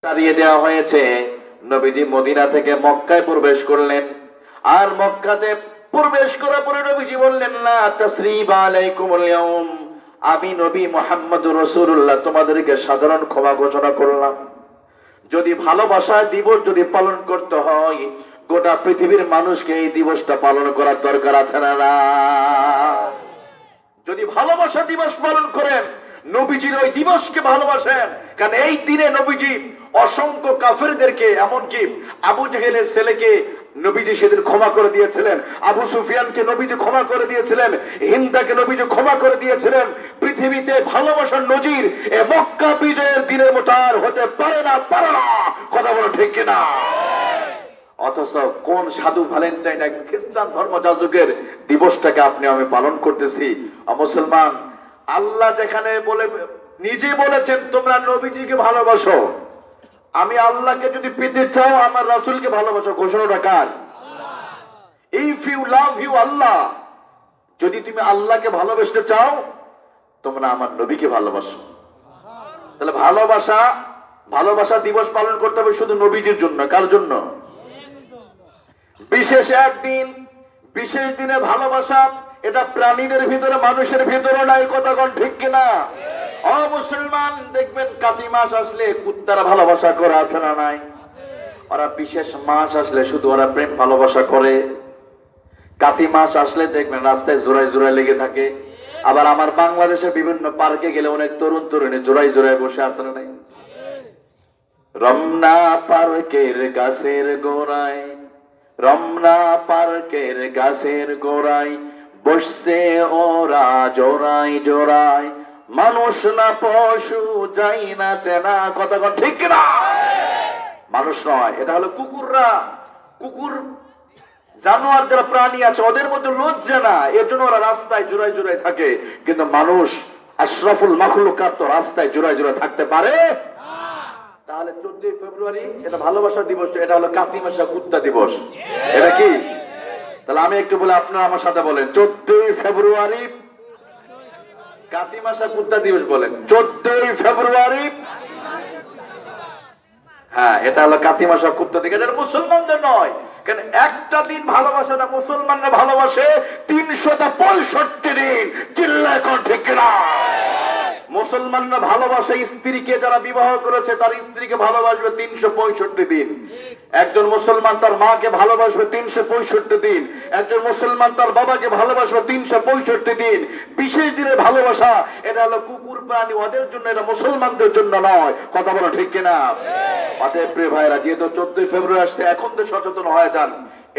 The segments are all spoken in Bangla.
তাড়িয়ে দেওয়া হয়েছে। নবীজি মদিনা থেকে মক্কায় প্রবেশ করলেন, আর মক্কাতে প্রবেশ করার পরে নবীজি বললেন, লা তাসরিবা আলাইকুমুল ইয়াউম, আমি নবী মুহাম্মদুর রাসূলুল্লাহ তোমাদেরকে সাধারণ ক্ষমা ঘোষণা করলাম। যদি ভালোবাসার দিবস যদি পালন করতে হয়, গোটা পৃথিবীর মানুষকে এই দিবসটা পালন করার দরকার আছে না? যদি ভালোবাসা দিবস পালন করেন, নবীজির ওই দিবসকে ভালোবাসেন, কারণ এই দিনে নবীজি অসংখ্য কাফেরদেরকে, এমনকি আবু জেহেলের ছেলেকে নবীজি সেদিন ক্ষমা করে দিয়েছিলেন, আবু সুফিয়ানকে নবীজি ক্ষমা করে দিয়েছিলেন, হিন্দাকে নবীজি ক্ষমা করে দিয়েছিলেন। পৃথিবীতে ভালোবাসার নজির এ মক্কা বিজয়ের দিনের মতো আর হতে পারে না। কথা বলো ঠিক কিনা? অথচ কোন সাধু ভ্যালেন্টাইন, এক খ্রিস্টান ধর্মযাজকের দিবসটাকে আপনি আমি পালন করতেছি। মুসলমান, আল্লাহ যেখানে নিজে বলেছেন তোমরা নবীজিকে ভালোবাসো, আমি আল্লাহকে যদি পেতে চাও আমার রাসূলকে ভালোবাসো। ঘোষণাটা কার? ইফ ইউ লাভ ইউ আল্লাহ, যদি তুমি আল্লাহকে ভালোবাসতে চাও তোমরা আমার নবীকে ভালোবাসো। তাহলে ভালোবাসা দিবস পালন করতে হবে শুধু নবীজির জন্য। কার জন্য? বিশেষ একদিন, বিশেষ দিনে ভালোবাসা, এটা প্রাণীদের ভিতরে, মানুষের ভিতরে নাই। কথা কোন ঠিক কিনা? মুসলমান, দেখবেন কাতি মাস আসলে কুত্তারা ভালোবাসা করে, আছে না নাই? ওরা বিশেষ মাস আসলে শুধু ওরা প্রেম ভালোবাসা করে। কাতি মাস আসলে দেখবেন রাস্তায় জোড়ায় জোড়ায় লেগে থাকে। আবার আমার বাংলাদেশে বিভিন্ন পার্কে গেলে অনেক তরুণ তরুণী জোড়ায় জোড়ায় বসে, আছে না নাই? রমনা পার্কের গাছের গোড়ায়, রমনা পার্কের গাছের গোড়ায় বসছে ওরা জোড়ায় জোড়ায়, মানুষ না পশু যাই না চেনা। কথা ঠিক না? মানুষ নয়, এটা হলো কুকুররা। কুকুর জানোয়ার যারা প্রাণী আছে ওদের মধ্যে লজ্জা না, এর জন্য ওরা রাস্তায় জোড়ায় জোড়ায় থাকে। কিন্তু মানুষ আশরাফুল মাখলুকাত তো রাস্তায় জোড়ায় জোড়ায় থাকতে পারে? তাহলে 14 ফেব্রুয়ারি এটা ভালোবাসার দিবস, এটা হলো কাতি মাসা কুত্তা দিবস। এটা কি? তাহলে আমি একটু বলে আপনারা আমার সাথে বলেন, 14 ফেব্রুয়ারি কাতি মাসা কুত্তা দিবস বলেন। 14 ফেব্রুয়ারি, হ্যাঁ, এটা হলো কাতি মাসা কুত্তা দিবস। এটা মুসলমানদের নয়, কারণ একটা দিন ভালোবাসে না, মুসলমানরা ভালোবাসে 365 দিন। চিল্লায় কোন ঠিক না? মুসলমানরা ভালোবাসে স্ত্রীকে, যারা বিবাহ করেছে তার স্ত্রীকে ভালোবাসবে 365 দিন। একজন মুসলমান তার মাকে ভালোবাসবে 365 দিন। একজন মুসলমান তার বাবাকে ভালোবাসবে 365 দিন। বিশেষ দিনে ভালোবাসা, এটা হলো কুকুর প্রাণী, ওদের জন্য, এটা মুসলমানদের জন্য নয়। কথা বলো ঠিক কিনা? অতএব প্রিয় ভাইরা, যেহেতু 14 ফেব্রুয়ারি আসছে, এখন তো সচেতন হয়ে যান।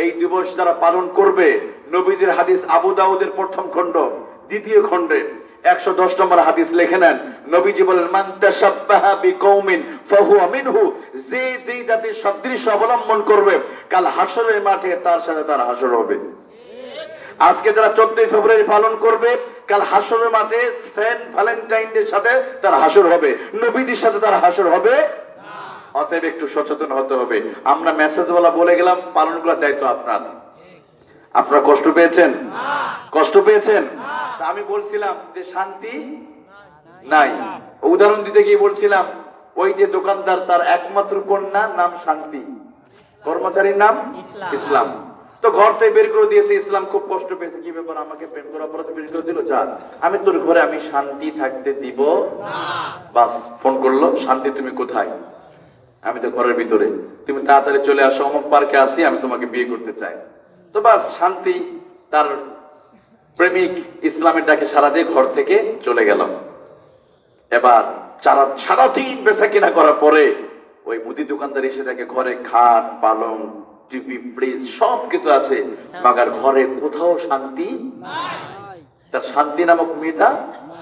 এই দিবস যারা পালন করবে, নবীজির হাদিস আবু দাউদের প্রথম খণ্ড দ্বিতীয় খণ্ডে 110 নম্বর হাদিস লিখে নেন। নবীজি বলেন, মান তাশাব্বাহা বিকওমিন ফাহুয়া মিনহু, যে জাতির সদৃশ্য অবলম্বন করবে কাল হাসরের মাঠে তার সাথে তার হাসর হবে। আজকে যারা 14 ফেব্রুয়ারি পালন করবে, কাল হাসরের মাঠে সেন্ট ভ্যালেন্টাইন এর সাথে তার হাসর হবে, নবীজির সাথে তার হাসর হবে। অতএব একটু সচেতন হতে হবে। আমরা মেসেজ বলা বলে গেলাম, পালন করার দায়িত্ব আপনার। আপনারা কষ্ট পেয়েছেন? কষ্ট পেয়েছেন? আমি বলছিলাম যে শান্তি নাই। উদাহরণ দিতে গিয়ে বলছিলাম, ওই যে দোকানদার, তার একমাত্র কন্যা নাম শান্তি, কর্মচারীর নাম ইসলাম। তো ঘর থেকে বের করে দিয়েছে। ইসলাম খুব কষ্ট পেয়েছে, কি ব্যাপার, আমাকে প্রেম করার পরে বের করে দিল, যা আমি তোর ঘরে আমি শান্তি থাকতে দিব না। বাস, ফোন করলো, শান্তি তুমি কোথায়? আমি তো ঘরের ভিতরে, তুমি তাড়াতাড়ি চলে আসো, অমুক পার্কে আসি, আমি তোমাকে বিয়ে করতে চাই। তো বাস, শান্তি তার প্রেমিক ইসলামের ডাকে সারা দিয়ে ঘর থেকে চলে গেল। এবার সারাদিন বেচা কিনা করার পরে ওই মুদি দোকানদার এসে দেখে ঘরে খাট, পালং, টিভি, ফ্রিজ সবকিছু আছে, মাগার ঘরে কোথাও শান্তি নাই। তার শান্তি নামক মেয়েটা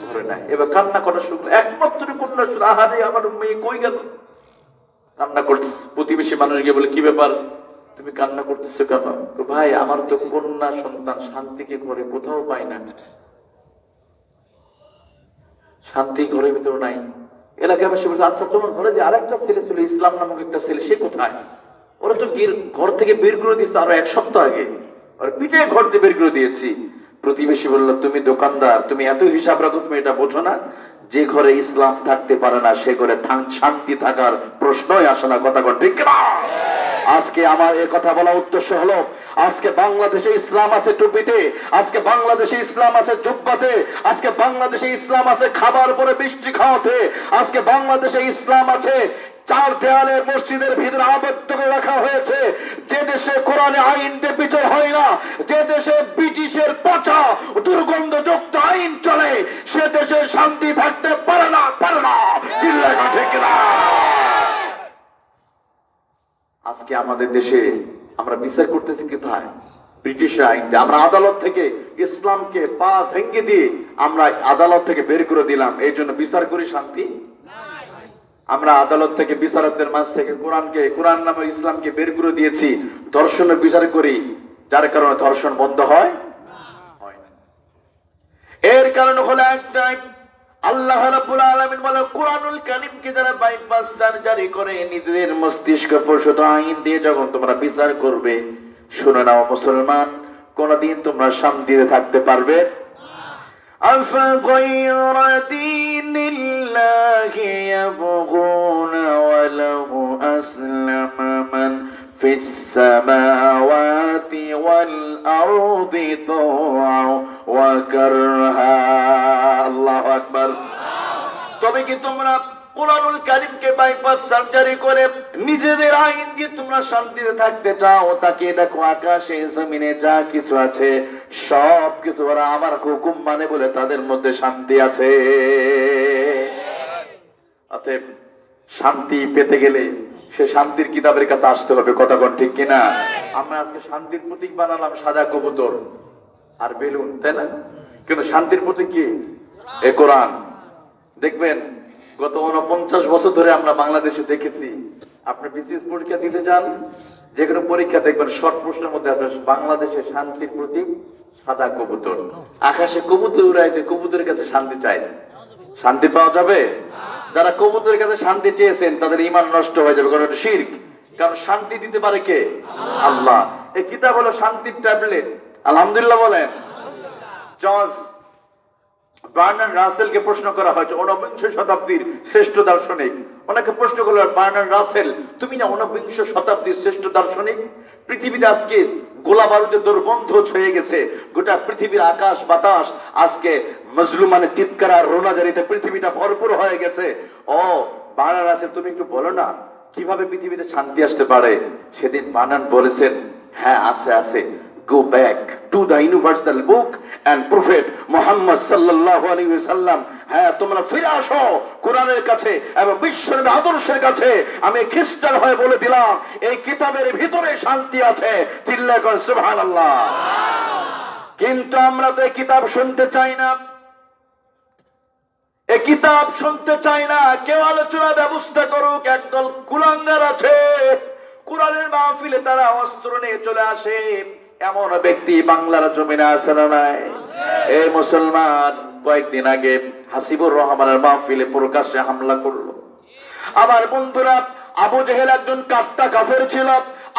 ঘরে নাই। এবার কান্না করা শুরু, একমাত্র কন্যা শুরু, আহারে আমার মেয়ে কই গেল? কান্না করছে। প্রতিবেশী মানুষ গিয়ে বলে, কি ব্যাপার, তুমি কান্না করতেছো কেন? ভাই, আমার তো কন্যা সন্তান শান্তিকে ঘরে কোথাও পাই না, শান্তি ঘরের ভিতরে নাই। এলাকাবাসী বলছে, আচ্ছা তোমার ঘরে যে আরেকটা ছেলে ছিল, ইসলাম নামক একটা ছেলে, সে কোথায়? ওরা তো ঘর থেকে বের করে দিচ্ছে আরো 1 সপ্তাহ আগে, ওর পিঠে ঘর থেকে বের করে দিয়েছি। প্রতিবেশী বলল, তুমি দোকানদার, তুমি এত হিসাব রাখো, তুমি এটা বোঝো না? যে ঘরে ইসলাম থাকতে পারে না সে ঘরে শান্তি থাকার প্রশ্নই আসে না। কথা ঠিক না? আজকে আমার এই কথা বলা উদ্দেশ্য হলো, আজকে বাংলাদেশে ইসলাম আছে টুপিতে, আজকে বাংলাদেশে ইসলাম আছে জুব্বাতে, আজকে বাংলাদেশে ইসলাম আছে খাবার পরে বৃষ্টি খাওয়াতে, আজকে বাংলাদেশে ইসলাম আছে চার দেয়ালের মসজিদের ভিতরে আবদ্ধ করে রাখা হয়েছে। যে দেশে কোরআনে আইন দিয়ে বিচার হয় না, যে দেশে ব্রিটিশের পচা দুর্গন্ধযুক্ত আইন চলে, সে দেশে শান্তি থাকতে পারে না, পারে না। চিল্লায় ঠিক না? আজকে আমাদের দেশে আমরা বিচার করতেছি কোথায়? ব্রিটিশ আইন। আমরা আদালত থেকে ইসলামকে পা ভেঙে দিয়ে আমরা আদালত থেকে বের করে দিলাম, এই জন্য বিচার করি শান্তি। আমরা আদালত থেকে বিচারকদের মাঝ থেকে কোরআন নামে ইসলামকে বের করে দিয়েছি, ধর্ষণের বিচার করি, যার কারণে ধর্ষণ বন্ধ হয় না। এর কারণ হলো একটাই, আল্লাহ রাব্বুল আলামিন বলে কুরআনুল কারীমকে যারা বাইপাস সার্জারি করে নিজেদের মস্তিষ্ক প্রসূত আইন দিয়ে যখন তোমরা বিচার করবে, শুনে নাও মুসলমান, কোনদিন তোমরা শান্তিতে থাকতে পারবে না। أفغير دين الله يبغون وله أسلم من في السماوات والأرض طوعا وكرها الله أكبر। তবে কি তোমরা কুরআনুল কারীমকে বাইপাস সার্জারি করে নিজেদের আইন দিয়ে তোমরা শান্তিতে থাকতে চাও? তাকে দেখো, আকাশে জমিনে যা কিছু আছে সব কিছু ওরা আমার হুকুম মানে বলে তাদের মধ্যে শান্তি আছে। অতএব শান্তি পেতে গেলে সে শান্তির কিতাবের কাছে আসতে হবে। কথা কোন ঠিক কিনা? আমরা আজকে শান্তির প্রতীক বানালাম সাদা কবুতর আর বেলুন, তাই না? কিন্তু শান্তির প্রতীক কি? এ কোরআন। দেখবেন গত 49 বছর ধরে আমরা বাংলাদেশে দেখেছি, আপনি বিসিএস পরীক্ষা দিতে যান, যে কোনো পরীক্ষা দেখবেন শর্ট প্রশ্নের মধ্যে আপনার বাংলাদেশের শান্তির প্রতীক সাদা কবুতর। আকাশে কবুতর উড়াইতে কবুতরের কাছে শান্তি চাই, শান্তি পাওয়া যাবে? যারা কবুতরের কাছে শান্তি চেয়েছেন তাদের ঈমান নষ্ট হয়ে যাবে, কারণ এটা শিরক। কারণ শান্তি দিতে পারে কে? আল্লাহ। এই কিতাব হলো শান্তির ট্যাবলেট। আলহামদুলিল্লাহ বলেন। জর্জ বার্নার্ড রাসেলকে প্রশ্ন করা হয়েছে, ঊনবিংশ শতাব্দীর শ্রেষ্ঠ দার্শনিক। ওনাকে প্রশ্ন করলো, বার্নার্ড রাসেল, তুমি না ঊনবিংশ শতাব্দীর শ্রেষ্ঠ দার্শনিক? পৃথিবীতে আজকে গোলা বারুদের দুর্গন্ধ ছড়িয়ে গেছে, গোটা পৃথিবীর আকাশ বাতাস আজকে মজলুমানের চিৎকার আর রোনাজারিতে পৃথিবীটা ভরপুর হয়ে গেছে। ও বার্নার্ড রাসেল, তুমি একটু বলো না কিভাবে পৃথিবীতে শান্তি আসতে পারে? সেদিন বার্নার্ড বলেছেন, হ্যাঁ আছে আছে। Go back to the universal book and prophet Muhammad sallallahu alaihi wasallam. হ্যাঁ, তোমরা ফিরে আসো কোরআনের কাছে এবং বিশ্বের আদর্শের কাছে। আমি খ্রিস্টান হয়ে বলে দিলাম, এই কিতাবের ভিতরে শান্তি আছে। চিল্লায় কর সুবহানাল্লাহ। কিন্তু আমরা তো এই কিতাব শুনতে চাই না, এই কিতাব শুনতে চাই না। কেউ আলোচনা ব্যবস্থা করুক। একদল কুলাঙ্গার আছে, কোরআনের মাহফিলে তারা অস্ত্র নিয়ে চলে আসে। এমন ব্যক্তি বাংলার জমিনে আছে না নাই? এই মুসলমান কয়েকদিন আগে হাসিবুর রহমানের মাহফিলে প্রকাশ্যে হামলা করলো। আমার বন্ধুরা, আবু জেহেল একজন কাট্টা কাফের ছিল।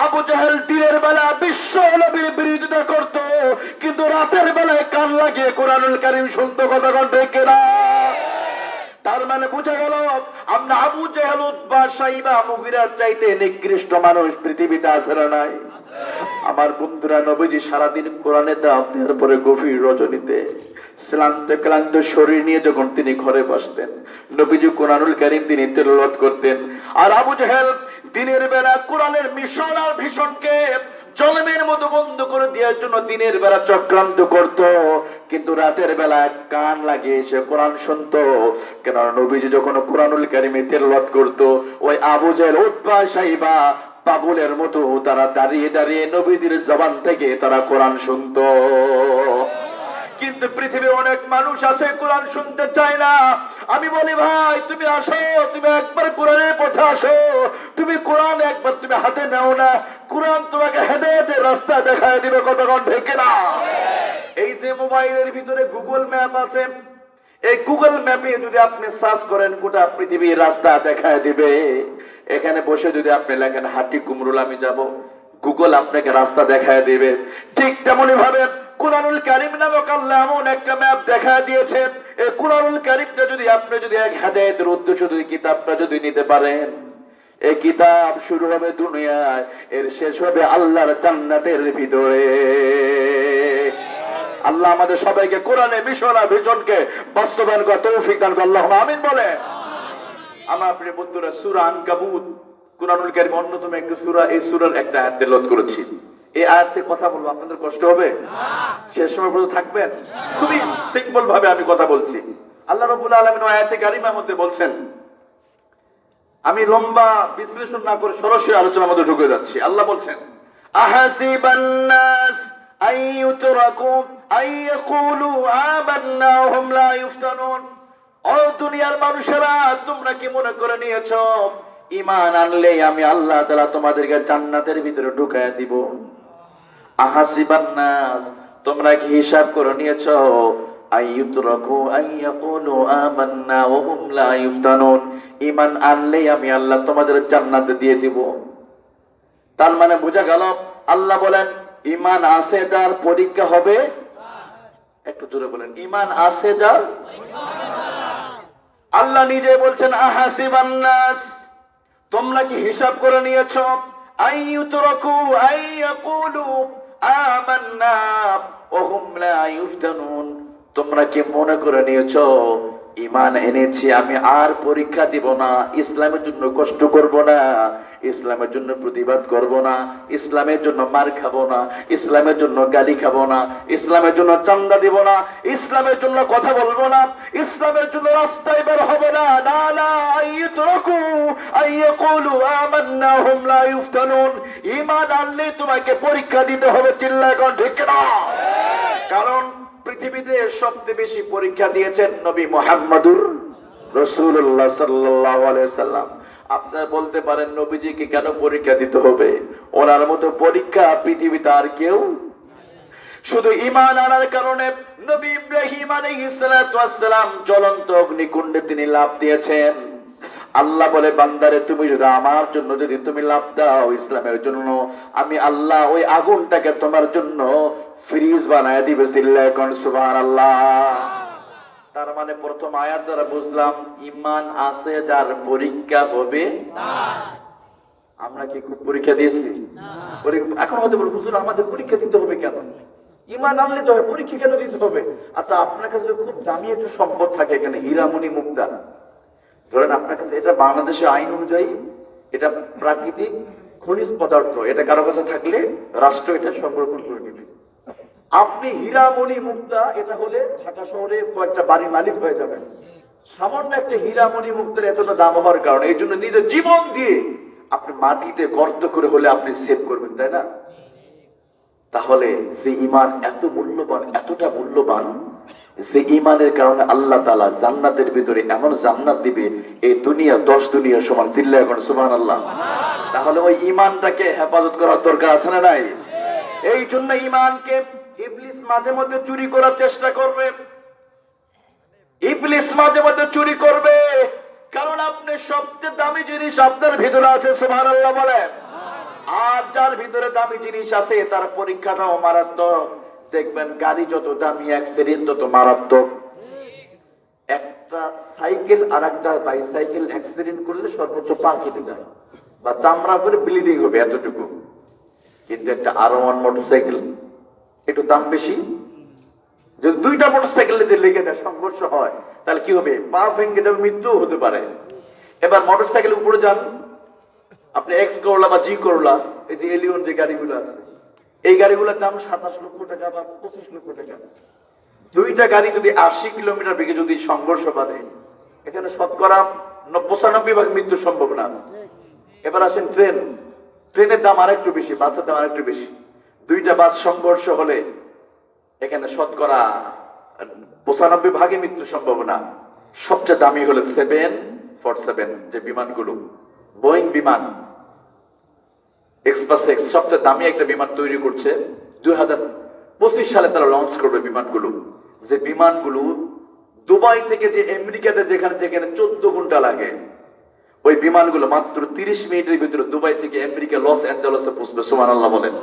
আবু জেহেল দিনের বেলা বিশ্ব নবীর বিরোধিতা করত, কিন্তু রাতের বেলায় কান লাগিয়ে কোরআনুল কারীম শুনতো। কথা কোন ঠিক না? তার মানে বোঝা গেল আমরা আবু জেহেল, উতবা, সাইবা, মুগিরার চাইতে নিকৃষ্ট মানুষ পৃথিবীতে আছে না নাই? আমার বন্ধুরা, নবীজি সারাদিন কোরআনে দাওয়াত দেওয়ার পরে গভীর রজনীতে শ্রান্ত ক্লান্ত শরীর নিয়ে যখন তিনি ঘরে বসতেন, নবীজি কোরআনুল কারীম তিনি তিলাওয়াত করতেন। আর আবু জেহেল দিনের বেলা কোরআনের মিশন আর ভীষণকে জলমের মতো বন্ধ করে দেওয়ার জন্য দিনের বেলা চক্রান্ত করত, কিন্তু রাতের বেলা কান লাগিয়ে সে কোরআন শুনতো। কেন? নবীজি যখন কোরআনুল কারীমে তিলাওয়াত করত, ওই আবু জেহেল, উতবা, সাইবা পাগলের মতো তারা দাঁড়িয়ে দাঁড়িয়ে নবীদের জবান থেকে তারা কোরআন শুনতো। কিন্তু পৃথিবীর অনেক মানুষ আছে কোরআন শুনতে চায় না। আমি বলি, ভাই তুমি আসো, তুমি একবার কোরআনের পথে আসো। তুমি কোরআন একবার তুমি হাতে নাও না, কোরআন তোমাকে হেদায়েতের রাস্তা দেখায় দিবে। কতক্ষণ ঢেকে না? এই যে মোবাইলের ভিতরে গুগল ম্যাপ আছে, এই গুগল ম্যাপে যদি আপনি সার্চ করেন, গোটা পৃথিবীর রাস্তা দেখায় দিবে। এখানে বসে যদি আপনি লেখেন হাটি কুমরুল আমি যাব, গুগল আপনাকে রাস্তা দেখায় দিবে। ঠিক তেমনি ভাবে কুরআনুল কারীম নামক আল্লাহ এমন একটা ম্যাপ দেখায় দিয়েছে। এই কুরআনুল কারীমটা যদি আপনি যদি এক হেদায়েতের উদ্দেশ্য যদি কিতাবটা যদি নিতে পারেন, এই কিতাব শুরু হবে দুনিয়ায়, এর শেষ হবে আল্লাহর জান্নাতের ভিতরে। আল্লাহ আমাদের সবাইকে কোরআনের মিশন আর ভিশনকে বাস্তবায়ন করার তৌফিক দান করুন, আল্লাহুম্মা আমিন বলে। আমার প্রিয় বন্ধুরা, সূরা আনকাবুত কুরআনুল কারীম অন্যতম একটা সূরা। এই সূরার একটা আয়াত তেলাওয়াত করেছি। এই আয়াতে কথা বলবো, আপনাদের কষ্ট হবে? শেষ সময় পর্যন্ত থাকবেন? খুবই সিম্পল ভাবে আমি কথা বলছি। আল্লাহ রাব্বুল আলামিন আয়াতে কারিমার মধ্যে বলছেন, আমি লম্বা বিশ্লেষণ না করে সরাসরি আলোচনার মধ্যে ঢুকে যাচ্ছি। আল্লাহ বলছেন, আহাসিবান নাস আইয়ুতরাকু আইয়াকুলু আমান্না ওয়া হুম লা ইফতানুন। ও দুনিয়ার মানুষেরা, তোমরা কি মনে করে নিয়েছো ঈমান আনলে আমি আল্লাহ তাআলা তোমাদেরকে জান্নাতের ভিতরে ঢুকায়া দিব? আহাসিবান নাস, তোমরা কি হিসাব করে নিয়েছো আইয়ুতরাকু আইয়াকুলু আমান্না ওয়া হুম লা ইফতানুন, ঈমান আনলে আমি আল্লাহ তোমাদের জান্নাতে দিয়ে দিব? তার মানে বোঝা গেল আল্লাহ বলেন ঈমান আছে যার পরীক্ষা হবে। একটু জোরে বলেন, ঈমান আছে যার। আল্লাহ নিজে বলছেন আহাসিবান নাস, তোমরা কি হিসাব করে নিয়েছো আইয়ুতরাকু আইয়াকুলু আমান্না ওয়া হুম লা ইফতানুন, তোমরা কি মনে করে নিয়েছো ঈমান এনেছি আমি আর পরীক্ষা দিব না, ইসলামের জন্য কষ্ট করব না, ইসলামের জন্য প্রতিবাদ করব না, ইসলামের জন্য মার খাবো না, ইসলামের জন্য গালি খাবো না, ইসলামের জন্য চান্দা দিব না, ইসলামের জন্য কথা বলবো না, ইসলামের জন্য রাস্তায় বের হবে না। লা লা আইয়ুতরাকু আইয়াকুলু আমান্না হুম লা ইফতানুন, ঈমান আনলে তোমাকে পরীক্ষা দিতে হবে। চিল্লায় কোন ঠিক না? কারণ পৃথিবীতে সবচেয়ে বেশি পরীক্ষা দিয়েছেন নবী মুহাম্মদুর রাসূলুল্লাহ সাল্লাল্লাহু আলাইহি সাল্লাম। আপনারা বলতে পারেন নবীজিকে কেন পরীক্ষা দিতে হবে? ওনার মতো পরীক্ষা পৃথিবীতে আর কেউ। শুধু ঈমান আনার কারণে নবী ইব্রাহিম আলাইহিস সালাতু ওয়াস সালাম জ্বলন্ত অগ্নিকুণ্ডে তিনি লাফ দিয়েছেন। আল্লাহ বলে, বান্দারে তুমি যদি আমার জন্য যদি তুমি লাফ দাও ইসলামের জন্য, আমি আল্লাহ ওই আগুনটাকে তোমার জন্য ফ্রিজ বানায় দিবে। চিল্লায় কোন সুবহানাল্লাহ। তার মানে প্রথম আয়াত দ্বারা বুঝলাম ঈমান আছে যার পরীক্ষা হবে না। আমরা কি খুব পরীক্ষা দিয়েছি? এখন হয়তো বল, হুজুর আমাদের পরীক্ষা দিতে হবে কেন? ঈমান আনলে তো পরীক্ষা কেন দিতে হবে? আচ্ছা, আপনার কাছে খুব দামি একটু সম্পদ থাকে, এখানে হীরামণি মুক্তা, ধরেন আপনার কাছে এটা বাংলাদেশের আইন অনুযায়ী এটা প্রাকৃতিক খনিজ পদার্থ, এটা কারো কাছে থাকলে রাষ্ট্র এটা সংরক্ষণ করে নেবে। আপনি হীরামণি মুক্তা এটা হলে ঢাকা শহরে কয়েকটা বাড়ির মালিক হয়ে যাবেন। সামান্য একটা হীরামণি মুক্তার এতটা দাম হওয়ার কারণে এই জন্য নিজের জীবন দিয়ে আপনি মাটিতে গর্ত করে হলে আপনি সেভ করবেন, তাই না? তাহলে যে ঈমান এত মূল্যবান, এতটা মূল্যবান, যে ঈমানের কারণে আল্লাহ তাআলা জান্নাতের ভিতরে এমন জান্নাত দিবে এই দুনিয়া 10 দুনিয়ার সমান। চিল্লায় এখন সুবহানাল্লাহ। তাহলে ওই ঈমানটাকে হেফাজত করার দরকার আছে না নাই? এই জন্য ঈমানকে ইবলিস মাঝে মধ্যে চুরি করার চেষ্টা করবে। ইবলিস মাঝে মধ্যে চুরি করবে, কারণ আপনি সবচেয়ে দামি জিনিস আপনার ভিতরে আছে। সুবহানাল্লাহ বলেন। আর যার ভিতরে দামি জিনিস আছে তার পরীক্ষাটাও মারাত্মক। দেখবেন গাড়ি যত দামি অ্যাক্সিডেন্ট তত মারাত্মক। একটা সাইকেল আর একটা বাইসাইকেল অ্যাক্সিডেন্ট করলে সর্বোচ্চ পা কেটে যায় বা চামড়া করে ব্লিডিং হবে এতটুকু। কিন্তু একটা R1 মোটরসাইকেল একটু দাম বেশি, যদি দুইটা মোটরসাইকেলে যে লেগে যায় সংঘর্ষ হয় তাহলে কি হবে? পা ভেঙে যাবে, মৃত্যু হতে পারে। এবার মোটরসাইকেল উপরে যান আপনি, এক্স করলা বা জি করলা, এই যে এলিয়ন যে গাড়িগুলো আছে, এই গাড়িগুলোর দাম 27 লক্ষ টাকা বা 25 লক্ষ টাকা। দুইটা গাড়ি যদি 80 কিলোমিটার বেগে যদি সংঘর্ষ বাঁধে, এখানে শতকরা 95% মৃত্যুর সম্ভাবনা আছে। এবার আসেন ট্রেন, ট্রেনের দাম আরেকটু বেশি, বাসের দাম আরেকটু বেশি। দুইটা বাস সংঘর্ষ হলে এখানে শতকরা 95% মৃত্যুর সম্ভাবনা। সবচেয়ে দামি হলো 747 যে বিমানগুলো, বোয়িং বিমান এক্সপ্রেস, সবচেয়ে দামি একটা বিমান তৈরি করছে। 2025 সালে তারা লঞ্চ করবে বিমানগুলো। যে বিমানগুলো দুবাই থেকে যে আমেরিকাতে যেখানে 14 ঘন্টা লাগে, ওই বিমানগুলো মাত্র 30 মিনিটের ভিতরে দুবাই থেকে আমেরিকা লস অ্যাঞ্জেলসে পৌঁছবে। সুবহানাল্লাহ বলেন।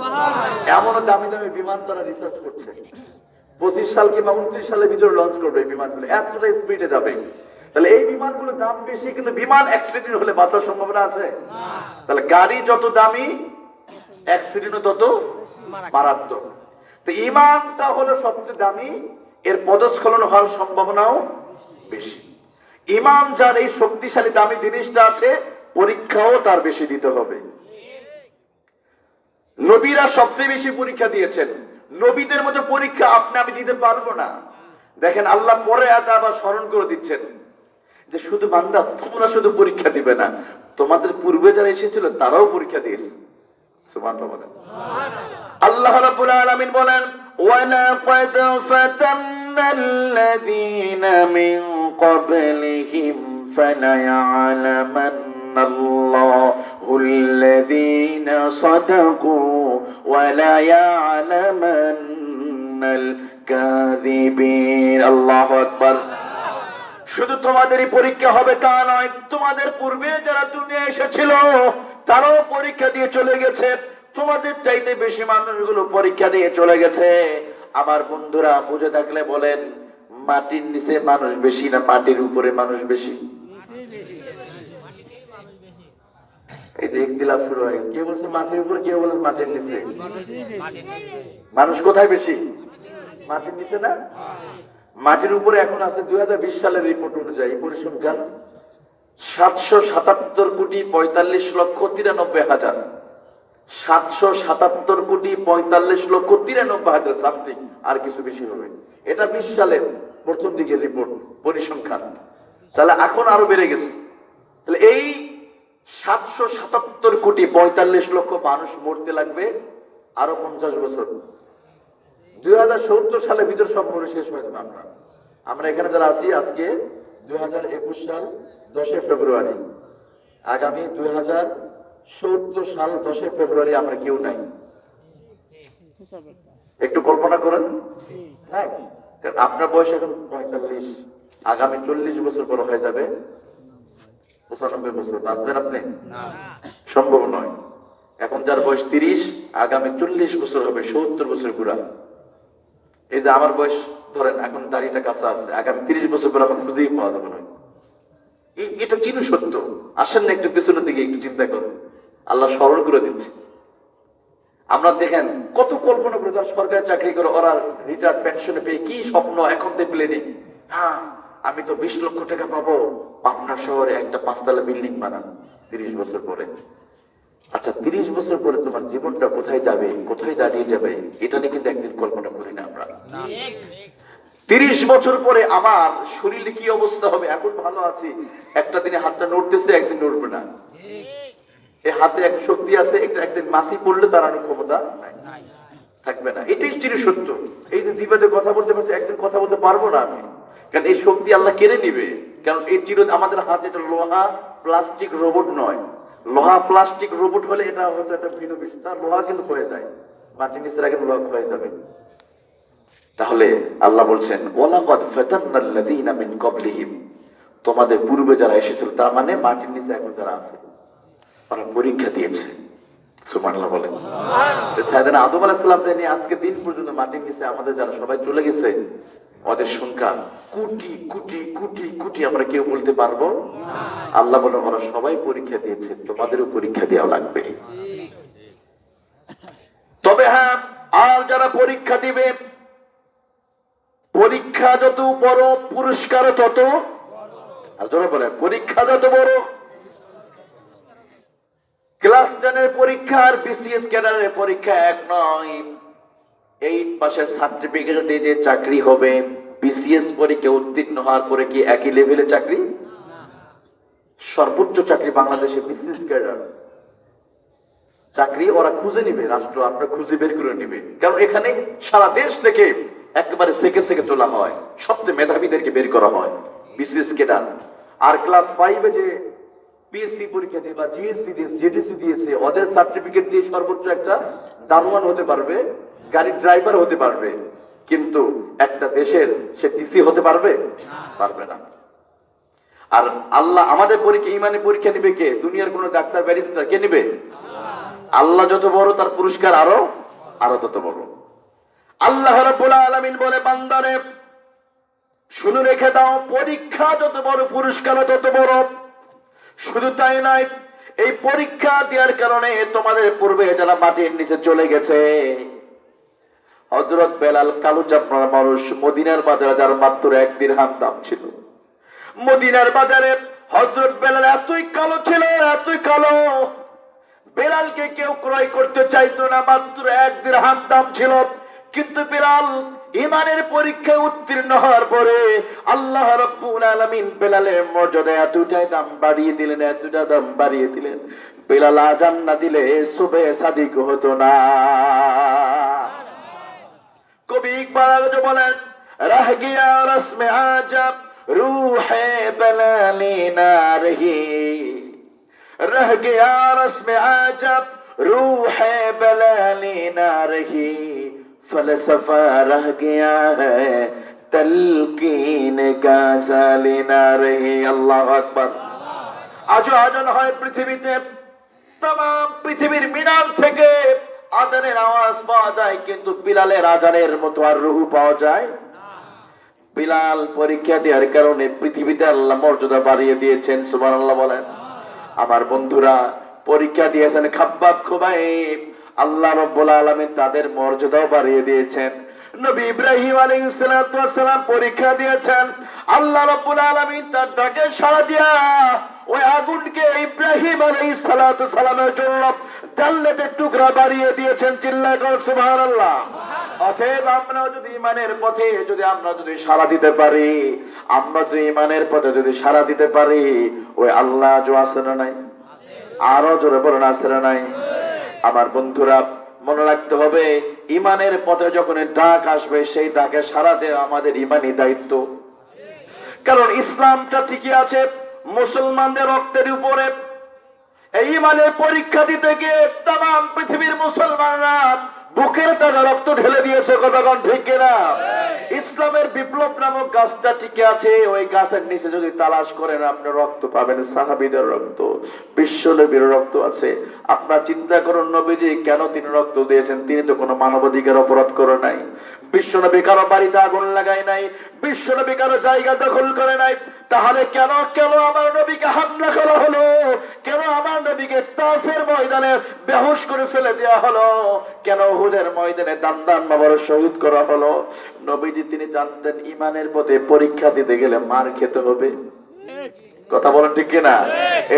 এমনও দামি দামি বিমান তারা রিসার্চ করছে, 25 সাল কিংবা 29 সালের ভিতরে লঞ্চ করবে এই বিমানগুলো, এতটা স্পিডে যাবে। তাহলে এই বিমানগুলোর দাম বেশি, কিন্তু বিমান অ্যাক্সিডেন্ট হলে বাঁচার সম্ভাবনা আছে? তাহলে গাড়ি যত দামি, অ্যাক্সিডেন্টও তত মারাত্মক। তো ঈমানটা হলো সবচেয়ে দামি, এর পদস্খলন হওয়ার সম্ভাবনাও বেশি। ঈমান যার এই শক্তিশালী দামি জিনিসটা আছে, পরীক্ষাও তার বেশি দিতে হবে। নবীরা সবচেয়ে বেশি পরীক্ষা দিয়েছেন, নবীদের মতো পরীক্ষা আপনি আমি দিতে পারবো না। দেখেন আল্লাহ পরে আবার স্মরণ করে দিচ্ছেন যে শুধু বান্দা তোমরা শুধু পরীক্ষা দিবে না, তোমাদের পূর্বে যারা এসেছিল তারাও পরীক্ষা দিয়েছে। সুবহানাল্লাহ বলেন। আল্লাহ রাব্বুল আলামিন বলেন, ওয়ালাকাদ ফাতান্নাল্লাযীনা মিন ক্বাবলিহিম ফালায়া'লামান্নাল্লাহুল্লাযীনা সাদাকু ওয়া লায়া'লামান্নাল কাযিবিন। আল্লাহু আকবার। শুধু তোমাদেরই পরীক্ষা হবে তা নয়, তোমাদের পূর্বে যারা দুনিয়া এসেছিল তারাও পরীক্ষা দিয়ে চলে গেছে। তোমাদের চাইতে বেশি মানুষগুলো পরীক্ষা দিয়ে চলে গেছে। আমার বন্ধুরা বুঝে থাকলে বলেন, মাটির নিচে মানুষ বেশি না মাটির উপরে মানুষ বেশি? এই যে ইখতিলাফ শুরু হয়ে গেছে, কেউ বলছে মাটির উপরে, কেউ বলছে মাটির নিচে। মানুষ কোথায় বেশি? মাটির নিচে না? মাটির উপরে এখন আছে 2020 সালের রিপোর্ট অনুযায়ী পরিসংখ্যান 777,45,93,000। 777,45,93,000 সামথিং, আর কিছু বেশি হবে। এটা 20 সালের প্রথম দিকের রিপোর্ট পরিসংখ্যান। তাহলে এখন আরো বেড়ে গেছে। তাহলে এই 777,45,00,000 মানুষ মরতে লাগবে আরো 50 বছর। 2070 সালের ভিতর সব মরে শেষ হয়ে যাবে। আমরা এখানে যারা আছি, আজকে 2021 সাল 10 ফেব্রুয়ারি, আগামী 2070 সাল 10 ফেব্রুয়ারি আমরা কেউ নাই। একটু কল্পনা করেন। হ্যাঁ, আপনার বয়স এখন 45, আগামী 40 বছর পর হয়ে যাবে 95 বছর। বাঁচবেন আপনি? সম্ভব নয়। এখন যার বয়স 30, আগামী 40 বছর হবে 70 বছর পুরা। এই যে আমার বয়স ধরেন এখন দাড়িটা কাঁচা আছে, আগামী 30 বছর পর এখন খুঁজেই পাওয়া যাবে না। এটা চির সত্য। আসেন না একটু পেছনের দিকে একটু চিন্তা করুন, আল্লাহ স্মরণ করে দিচ্ছে। আমরা দেখেন কত কল্পনা করে যারা সরকারি চাকরি করে, ওরা রিটায়ার্ড পেনশনে পেয়ে কি স্বপ্ন এখন তো প্লেনিং। হ্যাঁ, আমি তো 20 লক্ষ টাকা পাবো, পাবনা শহরে একটা 5 তলা বিল্ডিং বানান 30 বছর পরে। আচ্ছা, 30 বছর পরে তোমার জীবনটা কোথায় যাবে, কোথায় দাঁড়িয়ে যাবে, এটা নিয়ে কিন্তু একদিন কল্পনা করি না আমরা। 30 বছর পরে আমার শরীরে কি অবস্থা হবে? এখন ভালো আছি, একটা দিনে হাতটা নড়তেছে, একদিন নড়বে না। এই হাতে এক শক্তি আছে, একদিন মাসি পড়লে তার আর ক্ষমতা থাকবে না। এটাই চির সত্য। এই যে জীবনে কথা বলতে পারছি, একদিন কথা বলতে পারবো না আমি, কারণ এই শক্তি আল্লাহ কেড়ে নিবে। কারণ এই চির আমাদের হাতে এটা লোহা প্লাস্টিক রোবট নয়। লোহা প্লাস্টিক রোবট হলে এটা হয়তো একটা ভিন্ন বিষয়, তার লোহা কিন্তু হয়ে যায়, মাটির নিচের আগে লোহা হয়ে যাবে। তাহলে আল্লাহ বলছেন, ওয়ালাকাদ ফাতান্নাল্লাযীনা মিন ক্বাবলিহিম, তোমাদের পূর্বে যারা এসেছিল, তার মানে মাটির নিচে এখন যারা আছে, ওরা পরীক্ষা দিয়েছে। সুবহানাল্লাহ বলেন। সাইয়েদনা আদম আলাইহিস সালাম থেকে আজকে দিন পর্যন্ত মাটির নিচে আমাদের যারা সবাই চলে গেছে, ওদের সংখ্যা কোটি কোটি কোটি কোটি, আমরা কেউ বলতে পারবো না। আল্লাহ বলেন, ওরা সবাই পরীক্ষা দিয়েছে, তোমাদেরও পরীক্ষা দেওয়া লাগবে। তবে হ্যাঁ, আর যারা পরীক্ষা দিবে, পরীক্ষা যত বড় পুরস্কার তত। আর যারা বলে পরীক্ষা যত বড়, ক্লাস 10 পরীক্ষা আর বিসিএস ক্যাডারের পরীক্ষা এক নয়। 8 পাশের সার্টিফিকেট দিয়ে যে চাকরি হবে, বিসিএস পরীক্ষা উত্তীর্ণ হওয়ার পরে কি একই লেভেলে চাকরি? সর্বোচ্চ চাকরি বাংলাদেশে বিসিএস ক্যাডার চাকরি। ওরা খুঁজে নিবে, রাষ্ট্র আপনার খুঁজে বের করে নিবে, কারণ এখানে সারা দেশ থেকে একেবারে সেকে সেকে তোলা হয়, সবচেয়ে মেধাবীদেরকে বের করা হয় বিসিএস ক্যাডার। আর ক্লাস 5 যে পিএসসি পরীক্ষা দিয়ে বা জিএসসি দিয়েছে, জেডিসি দিয়েছে, ওদের সার্টিফিকেট দিয়ে সর্বোচ্চ একটা দারোয়ান হতে পারবে, গাড়ির ড্রাইভার হতে পারবে, কিন্তু একটা দেশের সে ডিসি হতে পারবে না। আর আল্লাহ আমাদের পরীক্ষা, ইমানের পরীক্ষা নিবে কে? দুনিয়ার কোন ডাক্তার ব্যারিস্টার কে নিবে? আল্লাহ যত বড় তার পুরস্কার আরো আরো তত বড়। আল্লাহ রাব্বুল আলামিন বলে, বান্দারে শুনে রেখে দাও, পরীক্ষা যত বড় পুরস্কার তত বড়। শুধু তাই নয়, এই পরীক্ষা দেওয়ার কারণে তোমাদের পূর্বে যারা মাটির নিচে চলে গেছে, হযরত বেলাল কালো চামড়ার মানুষ, মদিনার বাজারে যার মাত্র 1 দিরহাম দাম ছিল। মদিনার বাজারে হযরত বেলাল এতই কালো ছিল, এতই কালো, বেলালকে কেউ ক্রয় করতে চাইতো না, মাত্র 1 দিরহাম দাম ছিল। কিন্তু বেলাল ইমানের পরীক্ষায় উত্তীর্ণ হওয়ার পরে আল্লাহ রাব্বুল আলামিন বেলালের মর্যাদা এতটাই দাম বাড়িয়ে দিলেন, এতটা দাম বাড়িয়ে দিলেন, বেলাল আযান না দিলে সুবে সাদিক হতো না। কবি ইকবাল বলেন, রহ গিয়া রসমে আজব রূহে বেলালি না রহি, रह गया रस्म आजब रूह बलाली ना रही, फलसफा रह गया है तलकीन गाज़ाली ना रही। अल्लाहु আকবার। আজও আজান হয় পৃথিবীতে, তাম পৃথিবীর মিনার থেকে আজানের আওয়াজ পাওয়া যায়, কিন্তু বিলালের আজানের মতো আর রুহু পাওয়া যায় না। বিলাল পরীক্ষা দেওয়ার কারণে পৃথিবীতে আল্লাহ মর্যাদা বাড়িয়ে দিয়েছেন, সুবহানাল্লাহ বলেন। আমার বন্ধুরা, পরীক্ষা দিয়েছেন খাব্বাব খুবাইব, আল্লাহ রাব্বুল আলামিন তাদের মর্যাদাও বাড়িয়ে দিয়েছেন। নবী ইব্রাহিম আলাইহিস সালাতু ওয়াস সালাম পরীক্ষা দিয়েছেন, আল্লাহ রাব্বুল আলামিন তার ডাকে সাড়া দিয়া ওই আগুনকে ইব্রাহিম আলাইহিস সালাতু ওয়াস সালামের জন্য জান্নাতের টুকরা বাড়িয়ে দিয়েছেন। চিল্লায় বলুন সুবহানাল্লাহ। অতএব আমরা যদি ইমানের পথে আমরা যদি সাড়া দিতে পারি, আমরা যদি ইমানের পথে যদি সাড়া দিতে পারি, ওই আল্লাহ যে আছে না নাই? আরো জোরে বলুন, আছে না নাই? আমার বন্ধুরা, মনে রাখতে হবে, ইমানের পথে যখন ডাক আসবে, সেই ডাকে সাড়া দেওয়া আমাদের ইমানি দায়িত্ব। কারণ ইসলামটা ঠিকই আছে মুসলমানদের রক্তের উপরে। এই ইমানের পরীক্ষা দিতে গিয়ে তাম পৃথিবীর মুসলমানরা বুকের তাজা রক্ত ঢেলে দিয়েছে, কতক্ষণ ঠিক কিনা? ইসলামের বিপ্লব নামক গাছটা টিকে আছে, ওই গাছের নিচে যদি তালাশ করেন আপনি রক্ত পাবেন, সাহাবীদের রক্ত, বিশ্ব নবীর রক্ত আছে। আপনার চিন্তা করুন, নবীজি কেন তিনি রক্ত দিয়েছেন? তিনি তো কোনো মানবাধিকার অপরাধ করে নাই, বিশ্ব নবী কারো বাড়িতে আগুন লাগায় নাই, বিশ্ব নবী কারো জায়গা দখল করে নাই। তাহলে কেন কেন আমার নবীকে হামলা করা হলো? কেন আমার নবীকে তাফের ময়দানে বেহুশ করে ফেলে দেওয়া হলো? কেন উহুদের ময়দানে দান বাবার শহীদ করা হলো? নবীজি তিনি জানতেন ইমানের পথে পরীক্ষা দিতে গেলে মার খেতে হবে। কথা বলেন ঠিক কিনা?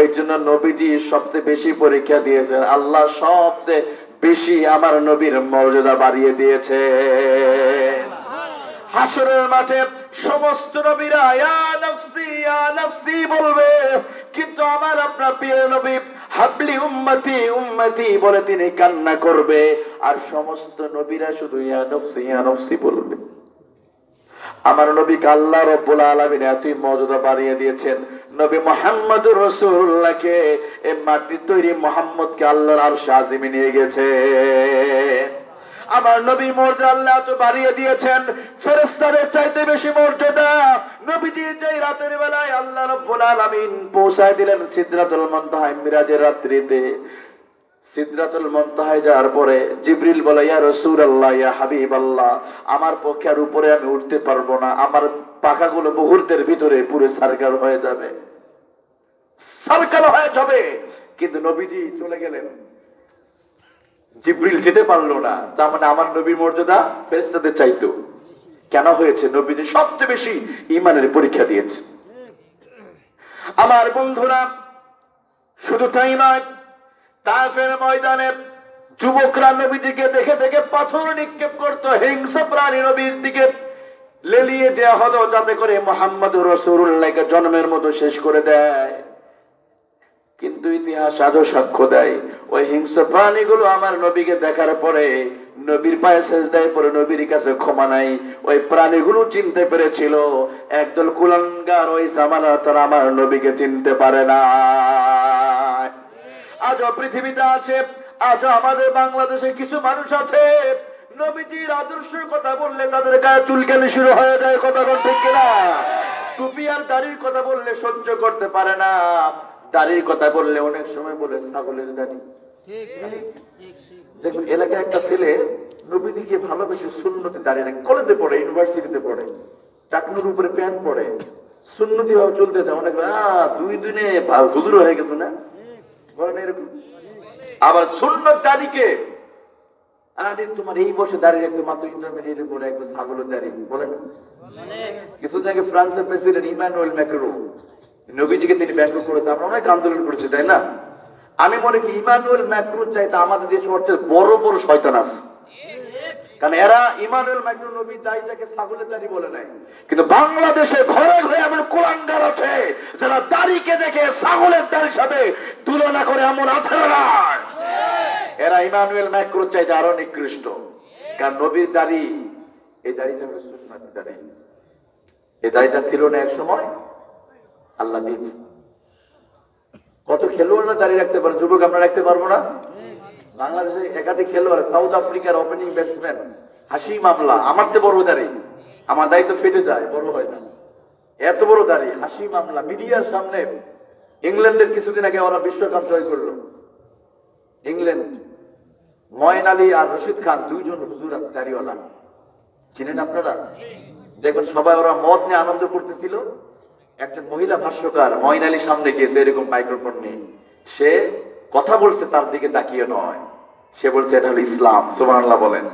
এই জন্য নবীজি সবচেয়ে বেশি পরীক্ষা দিয়েছেন। আল্লাহ সবচেয়ে বেশি আমার নবীর মর্যাদা বাড়িয়ে দিয়েছে। হাসরের মাঠে সমস্ত নবীরা ইয়া নাফসি ইয়া নাফসি বলবে, কিন্তু আমার আপনার প্রিয় নবী হাবলি উম্মতি উম্মতি বলে তিনি কান্না করবে, আর সমস্ত নবীরা শুধু ইয়া নফসি বলবে। আমার নবীকে আল্লাহ রাব্বুল আলামিন এতই মর্যাদা বাড়িয়ে দিয়েছেন, নবী মুহাম্মদুর রাসূলুল্লাহকে এই মাটির তৈরি মুহাম্মদকে আল্লাহর আরশে আজিমে নিয়ে গেছে। আমার নবী মর্যাদা আল্লাহ তো বাড়িয়ে দিয়েছেন, ফেরেশতাদের চাইতে বেশি মর্যাদা। নবীজি যেই রাতের বেলায় আল্লাহ রাব্বুল আলামিন পৌঁছায় দিলেন সিদরাতুল মুনতাহায় মিরাজের রাত্রিতে, সিদরাতুল মুনতাহায় যাওয়ার পরে জিবরিল বলে, ইয়া রাসূলুল্লাহ ইয়া হাবিবাল্লাহ, আমার পক্ষে আর উপরে আমি উঠতে পারবো না, আমার পাখাগুলো মুহূর্তের ভিতরে পুরো সার্কাল হয়ে যাবে, সার্কাল হয়ে যাবে। কিন্তু নবীজি চলে গেলেন, জিবরিল যেতে পারলো না। তার মানে আমার নবীর মর্যাদা ফেরেশতাদের চাইতো। কেন হয়েছে? নবীজি সবচেয়ে বেশি ঈমানের পরীক্ষা দিয়েছে। আমার বন্ধুরা, শুধু তাই নয়, তায়েফের ময়দানে যুবকরা নবীজিকে দেখে দেখে পাথর নিক্ষেপ করতো, হিংস্র প্রাণী নবীর দিকে লেলিয়ে দেওয়া হলো, যাতে করে মুহাম্মদুর রাসূলুল্লাহকে জন্মের মতো শেষ করে দেয়। কিন্তু ইতিহাস আজও সাক্ষ্য দেয়, ওই হিংস্র প্রাণীগুলো আমার নবীকে দেখার পরে নবীর পায়ে সেজদায় পড়ে নবীর কাছে ক্ষমা নাই। ওই প্রাণীগুলো চিনতে পেরেছিল একদল কুলাঙ্গার ওই জামানা তারা আমার নবীকে চিনতে পারে না। আজও পৃথিবীতে আছে, আজও আমাদের বাংলাদেশে কিছু মানুষ আছে, নবীজির আদর্শের কথা বললে তাদের গায়ে চুলকানি শুরু হয়ে যায়। কথা ঠিক কিনা? টুপি আর দাড়ির কথা বললে সহ্য করতে পারে না, দাড়ির কথা বললে অনেক সময় বলে ছাগলের দাড়ি। দেখুন এলাকায় একটা ছেলে নবীজিকে ভালোবেসে সুন্নতে দাঁড়িয়ে রাখে, কলেজে পড়ে, ইউনিভার্সিটিতে পড়ে, টাকনুর উপরে প্যান্ট পরে, সুন্নতি ভাবে চলতে যায়। অনেক 2 দিনে হুজুর হয়ে গেছে না, বলেন এরকম। আবার সুন্নত দাড়িকে, আরে তোমার এই বসে দাঁড়িয়ে রাখতে মাত্র ইন্টারমিডিয়েটে পড়ে একবার ছাগলের দাড়ি, বলেন। কিছুদিন আগে ফ্রান্সের প্রেসিডেন্ট ইমানুয়েল ম্যাক্রো, নবীজিকে তিনি ব্যাখ্যা করেছে, আমরা অনেক আন্দোলন করেছি, তাই না? আমি মনে করি ইমানুয়েল ম্যাক্রো চাইতে আমাদের দেশে সবচেয়ে বড় বড় শয়তান আছে, কারণ এরা ইমানুয়েল ম্যাক্রো নবী দাড়িটাকে ছাগলের দাড়ি বলে নাই, কিন্তু বাংলাদেশে ঘরে ঘরে এমন কোরআনগার আছে যারা দাড়িকে দেখে ছাগলের দাড়ির সাথে তুলনা করে, এমন আছে না? এরা ইমানুয়েল ম্যাক্রো চাইতে আরো নিকৃষ্ট, কারণ নবীর দাড়ি, এই দাড়িটা হলো সুন্নতি দাড়ি। এই দাড়িটা ছিল না এক সময়, আল্লাহ দিয়েছে। কত খেলোয়াড়রা দাঁড়িয়ে রাখতে পারে, যুবক আমরা রাখতে পারবো না? বাংলাদেশে একাধিক খেলোয়াড়, সাউথ আফ্রিকার ওপেনিং ব্যাটসম্যান হাশিম আমলা, আমার তো বড় দাড়ি, আমার দাড়ি তো ফেটে যায়, বড় হয় না, এত বড় দাড়ি হাশিম আমলা মিডিয়ার সামনে। ইংল্যান্ডের কিছুদিন আগে ওরা বিশ্বকাপ জয় করলো, ইংল্যান্ড, ময়ন আলী আর রশিদ খান, 2 জন হুজুর আছে দাড়িওয়ালা, চিনেন আপনারা? দেখুন সবাই ওরা মদ নিয়ে আনন্দ করতেছিল, একজন মহিলা ভাষ্যকার ময়ন আলীর সামনে গিয়েছে এরকম মাইক্রোফোন নিয়ে, সে কথা বলছে, তার দিকে তাকিয়ে নয়, সে বলছে এটা হলো ইসলাম। সুবহানাল্লাহ বলেন।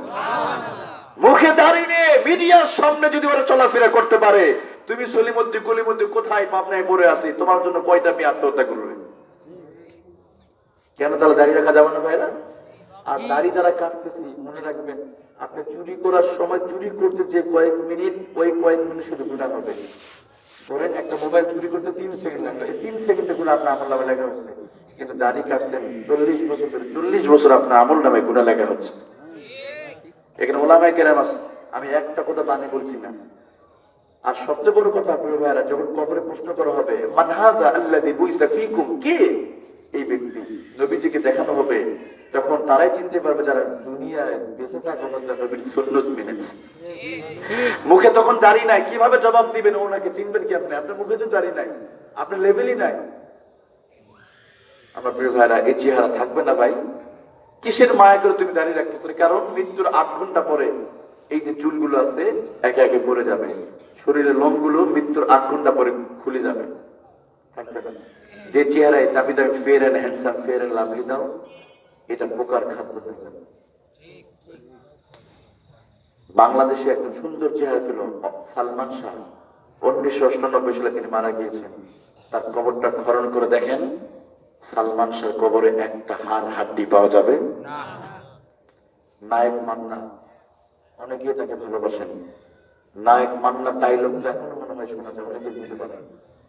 মুখে দাঁড়িয়ে নিয়ে মিডিয়ার সামনে যদি ওরা চলাফেরা করতে পারে, তুমি সলিমুদ্দি কলিমুদ্দি কোথায় পাবনায় পড়ে আছি, তোমার জন্য কয়টা মেয়ে আত্মহত্যা করবে? কেন তাহলে দাঁড়িয়ে রাখা যাবে না ভাইরা? আর দাড়ি দ্বারা কাটতেছি, মনে রাখবেন আপনি চুরি করার সময় চুরি করতে যে কয়েক মিনিট, ওই কয়েক মিনিট শুধু গুনাহ হবে। ধরেন একটা মোবাইল চুরি করতে 3 সেকেন্ড লাগলো, এই 3 সেকেন্ডে গুনাহ আপনার আমল নামে লেখা হচ্ছে, কিন্তু দাড়ি কাটছেন 40 বছর ধরে, 40 বছর আপনার আমল নামে গুনাহ লেখা হচ্ছে। এখানে ওলামায়ে কেরাম আছে, আমি একটা কথা বানিয়ে বলছি না। আর সবচেয়ে বড় কথা প্রিয় ভাইরা, যখন কবরে প্রশ্ন করা হবে মান হাযা আল্লাযী বুইসা ফীকুম, কে এই ব্যক্তি, নবীজিকে দেখানো হবে, তখন তারাই চিনতে পারবে যারা দুনিয়ায় বেঁচে থাকা অবস্থায় নবীর সুন্নাত মেনেছে। মুখে তখন দাড়ি নাই, কিভাবে জবাব দিবেন? ওনাকে চিনবেন কি আপনি? আপনার মুখে তো দাড়ি নাই, আপনার লেভেলই নাই। আমার প্রিয় ভাইরা, এই চেহারা থাকবে না ভাই। কিসের মায়া করে তুমি দাঁড়িয়ে রাখতে পারি? কারণ মৃত্যুর 8 ঘন্টা পরে এই যে চুলগুলো আছে একে একে পড়ে যাবে, শরীরের লোমগুলো মৃত্যুর 8 ঘন্টা পরে খুলে যাবে, থাকবে না। যে চেহারায় দামি দামি Fair and Handsome, Fair and Lovely দাও, এটা পোকার খাদ্য হয়ে যাবে। বাংলাদেশে একজন সুন্দর চেহারা ছিল সালমান শাহ, 1998 সালে তিনি মারা গিয়েছেন। তার কবরটা খনন করে দেখেন, সালমান শাহ কবরে একটা হাড় হাড্ডি পাওয়া যাবে না। নায়ক মান্না, অনেকে তাকে ভালোবাসেন, নায়ক মান্না ডায়লগটা এখনো মনে হয় শোনা যায়, অনেকে বুঝতে পারে,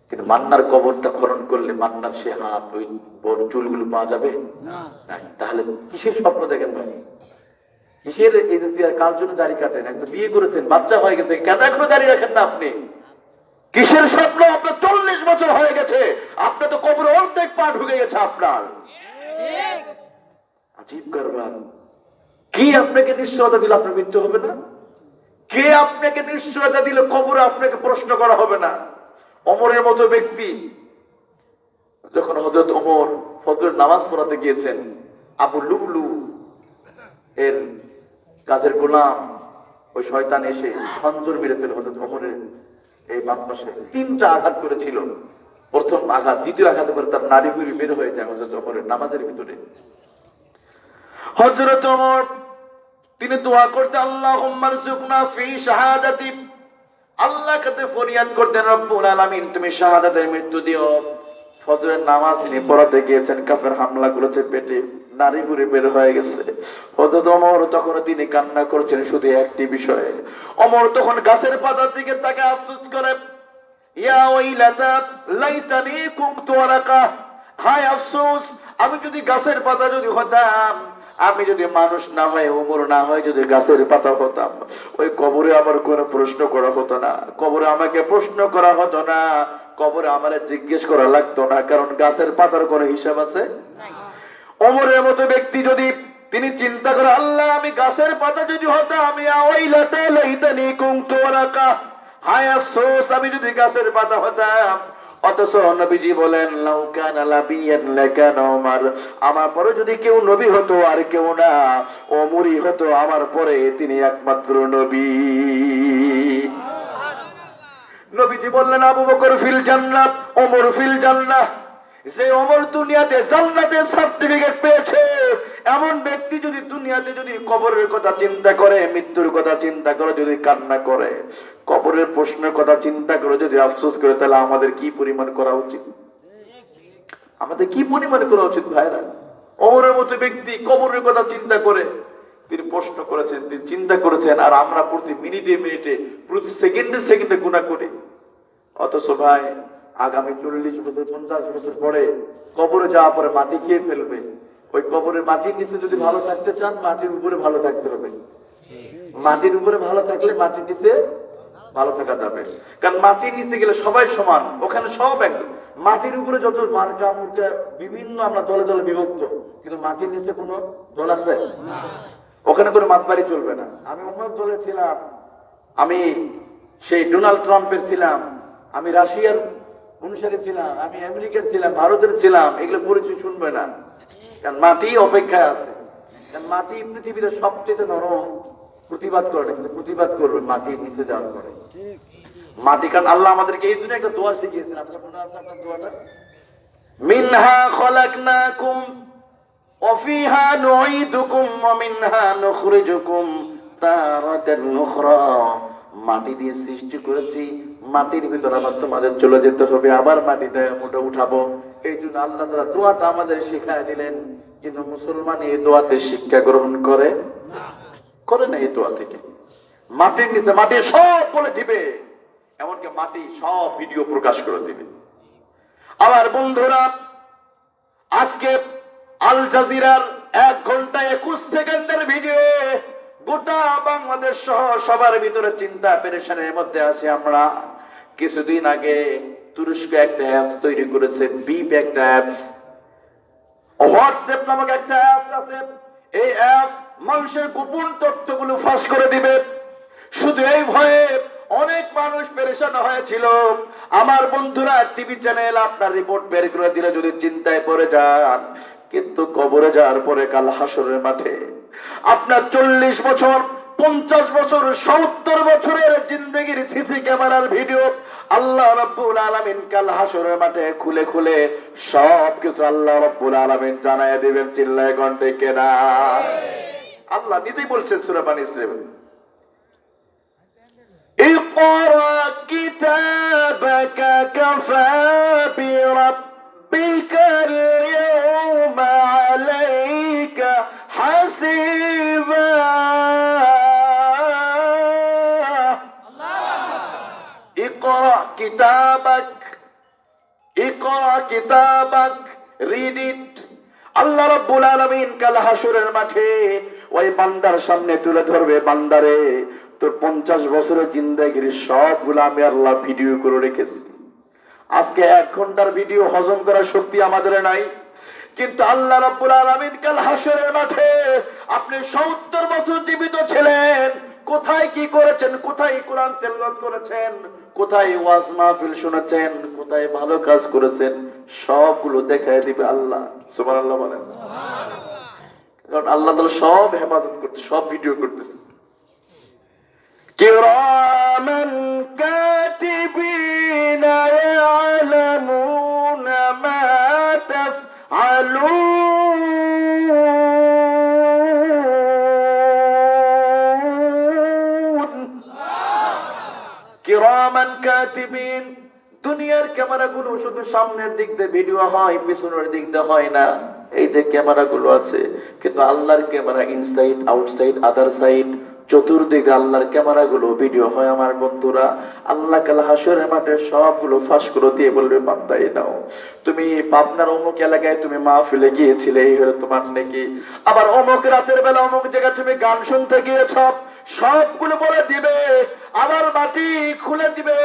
কিন্তু মান্নার কবরটা খনন করলে মান্নার সে হাত, ওই বড় চুলগুলো পাওয়া যাবে না। তাহলে কিসের স্বপ্ন দেখেন ভাই? কিসের এই যে কার জন্য দাড়ি কাটেন? একদম বিয়ে করেছেন, বাচ্চা হয়ে গেছে, কেন এখনো দাড়ি রাখেন না আপনি? কিসের স্বপ্ন? আপনার 40 বছর হয়ে গেছে, আপনার তো কবরে অর্ধেক পা ঢুকে গেছে আপনার। আজীব কারবার। কি আপনাকে নিশ্চয়তা দিল আপনার মৃত্যু হবে না? কে আপনাকে নিশ্চয়তা দিল কবরে আপনাকে প্রশ্ন করা হবে না? ওমরের মতো ব্যক্তি যখন হযরত ওমর ফজরের নামাজ পড়াতে গিয়েছেন, আবু লুলু এর কাজের গোলাম ওই শয়তান এসে খঞ্জর মেরেছিল হযরত ওমরের এই বাম পাশে, 3টা আঘাত করেছিল। প্রথম আঘাত, দ্বিতীয় আঘাত করে তার নাড়ি ভুঁড়ি বের হয়ে যায় হযরত ওমরের নামাজের ভিতরে। হযরত ওমর তিনি দোয়া করতে, আল্লাহুম্মা রযুকনা ফি শাহাদাতি, আল্লাহর কাছে ফরিয়াদ করতেন, রব্বুল আলামিন তুমি শাহাদাতের মৃত্যু দিও। ফজরের নামাজ তিনি পড়াতে গিয়েছেন, কাফের হামলা করেছে, পেটে নাড়ি ভুঁড়ি বের হয়ে গেছে। হযরত ওমর তখন তিনি কান্না করছেন শুধু একটি বিষয়ে। ওমর তখন গাছের পাতার দিকে তাকিয়ে আফসোস করে, ইয়া ওয়াইলাতা লাইতানি কুনতু ওয়ারাকা, হায় আফসোস, আমি যদি গাছের পাতা যদি হতাম, আমি যদি মানুষ না হয়, ওমর না হয়, যদি গাছের পাতা হতাম, ওই কবরে আমার কোনো প্রশ্ন করা হতো না, কবরে আমাকে প্রশ্ন করা হতো না, কবরে আমারে জিজ্ঞেস করা লাগতো না, কারণ গাছের পাতার কোনো হিসাব আছে? ওমরের মতো ব্যক্তি যদি তিনি চিন্তা করে, আল্লাহ আমি গাছের পাতা যদি হতাম, ইয়া ওয়াইলাতা লাইতানি কুনতু ওয়ারাকা, হায় আফসোস আমি যদি গাছের পাতা হতাম। অথচ নবীজি বলেন লাউ কানা নাবিয়ান লাকানা ওমর, আমার পরে যদি কেউ নবী হতো আর কেউ না, ওমরই হতো আমার পরে, তিনি একমাত্র নবী। নবীজি বললেন আবু বকর ফিল জান্নাহ, ওমর ফিল জান্নাহ। যে ওমর দুনিয়াতে জান্নাতের সার্টিফিকেট পেয়েছে, এমন ব্যক্তি যদি দুনিয়াতে যদি কবরের কথা চিন্তা করে, মৃত্যুর কথা চিন্তা করে, যদি কান্না করে, কবরের প্রশ্নের কথা চিন্তা করে যদি আফসোস করে, তাহলে আমাদের কি পরিমাণ করা উচিত? আমাদের কি পরিমাণ করা উচিত ভাইরা? ওমরের মতো ব্যক্তি কবরের কথা চিন্তা করে তিনি প্রশ্ন করেছেন, তিনি চিন্তা করেছেন, আর আমরা প্রতি মিনিটে মিনিটে, প্রতি সেকেন্ডে সেকেন্ডে গুনাহ করি। অথচ ভাই আগামী 40 বছর 50 বছর পরে কবরে যাওয়ার পরে মাটি খেয়ে ফেলবে। ওই কবরের মাটির নিচে যদি ভালো থাকতে চান, মাটির উপরে ভালো থাকতে হবে। মাটির উপরে ভালো থাকলে মাটির নিচে ভালো থাকা যাবে। কারণ মাটির নিচে গেলে সবাই সমান, ওখানে সব একদম। মাটির উপরে যত মার্কা মুর্কা বিভিন্ন আমরা দলে দলে বিভক্ত, কিন্তু মাটির নিচে কোনো দল আছে না, ওখানে কোনো মাতবাড়ি চলবে না। আমি অন্য দলে ছিলাম, আমি সেই ডোনাল্ড ট্রাম্পের ছিলাম, আমি রাশিয়ার অনুসারী ছিলাম, আমি আমেরিকার ছিলাম, ভারতের ছিলাম, এগুলো পরিচয় শুনবে না। কারণ মাটি অপেক্ষায় আছে। কারণ মাটি পৃথিবীর সবচেয়ে নরম, প্রতিবাদ করে না, কিন্তু প্রতিবাদ করবে মাটির নিচে যাওয়ার পরে। মাটি, কারণ আল্লাহ আমাদেরকে এই জন্য একটা দোয়া শিখিয়েছেন, আপনার মনে আছে আপনার দোয়াটা? মিনহা খলাকনাকুম ওয়া ফিহা নুঈদুকুম ওয়া মিনহা নুখরিজুকুম তারাতান উখরা। মাটি দিয়ে সৃষ্টি করেছি, মাটির ভিতর আবার তোমাদের চলে যেতে হবে, আবার মাটিতে মুঠো উঠাবো। এই জন্য আল্লাহ তাআলা দোয়াটা আমাদের শিখায় দিলেন। কিন্তু মুসলমান এই দোয়াতে শিক্ষা গ্রহণ করে না। এই দোয়া থেকে মাটির নিচে মাটি সব বলে দিবে, এমনকি মাটি সব ভিডিও প্রকাশ করে দিবে। আবার বন্ধুরা, আজকে আল জাজিরার 1 ঘন্টা 21 সেকেন্ডের ভিডিও গোটা বাংলাদেশ সহ সবার ভিতরে চিন্তা পেরেশানের মধ্যে আছে আমরা। কিছুদিন আগে তুরস্ক একটা অ্যাপস তৈরি করেছে, বিপ একটা অ্যাপস, হোয়াটসঅ্যাপ নামক একটা অ্যাপস আছে। এই অ্যাপস মানুষের গোপন তথ্যগুলো ফাঁস করে দিবে। শুধু এই ভয়ে অনেক মানুষ পেরেশান হয়েছিল। আমার বন্ধুরা, টিভি চ্যানেল আপনার রিপোর্ট বের করে দিলে যদি চিন্তায় পড়ে যান, কিন্তু কবরে যাওয়ার পরে কাল হাসরের মাঠে আপনার 40 বছর 50 বছর 70 বছরের জিন্দেগির সিসি ক্যামেরার ভিডিও আল্লাহ রাব্বুল আলামিন কাল হাসরের মাঠে খুলে খুলে সবকিছু আল্লাহ রাব্বুল আলামিন জানায় দিবেন। চিল্লায় কণ্ঠে কেনা আল্লাহ নিজেই বলছেন সূরা বানী ইসরাঈল, اقرأ كتابك كفى بربك اليوم عليك حسيبا। اقرأ كتابك read it। আল্লাহ রাব্বুল আলামিন কাল হাসরের মাঠে ওই বান্দার সামনে তুলে ধরবে, বান্দারে তোর 50 বছরের জিন্দেগির সবগুলো আমি আল্লাহ ভিডিও করে রেখেছি। আজকে 1 ঘন্টার ভিডিও হজম করার শক্তি আমাদের নাই, কিন্তু আল্লাহ রাব্বুল আলামিন কাল হাসরের মাঠে আপনি 70 বছর জীবিত ছিলেন, কোথায় কি করেছেন, কোথায় কোরআন তেলাওয়াত করেছেন, কোথায় ওয়াজ মাহফিল শুনেছেন, কোথায় ভালো কাজ করেছেন, সবগুলো দেখায় দিবে আল্লাহ। সুবহানাল্লাহ বলেন। কারণ আল্লাহ তাআলা সব হেফাজত করতে, সব ভিডিও করতেছে। কিরামান কাতিবিনা ইয়ালামুনা মা তাফআলুন। কিরামান কাতিবিন, দুনিয়ার ক্যামেরাগুলো শুধু সামনের দিক দিয়ে ভিডিও হয়, পিছনের দিক দিয়ে হয় না। এই যে ক্যামেরাগুলো আছে, কিন্তু আল্লাহর camera inside, outside, other side, চতুর্দিকে আল্লাহর ক্যামেরাগুলো ভিডিও হয়। আমার বন্ধুরা, আল্লাহ কাল হাসরের মাঠে সবগুলো ফাঁস করে দিয়ে বলবে, বান্দা এই নাও, তুমি পাবনার অমুক এলাকায় তুমি মাহফিলে গিয়েছিলে, এই হলো তোমার নেকি। আবার অমুক রাতের বেলা অমুক জায়গায় তুমি গান শুনতে গিয়েছ, সবগুলো বলে দিবে। আবার মাটি খুলে দিবে।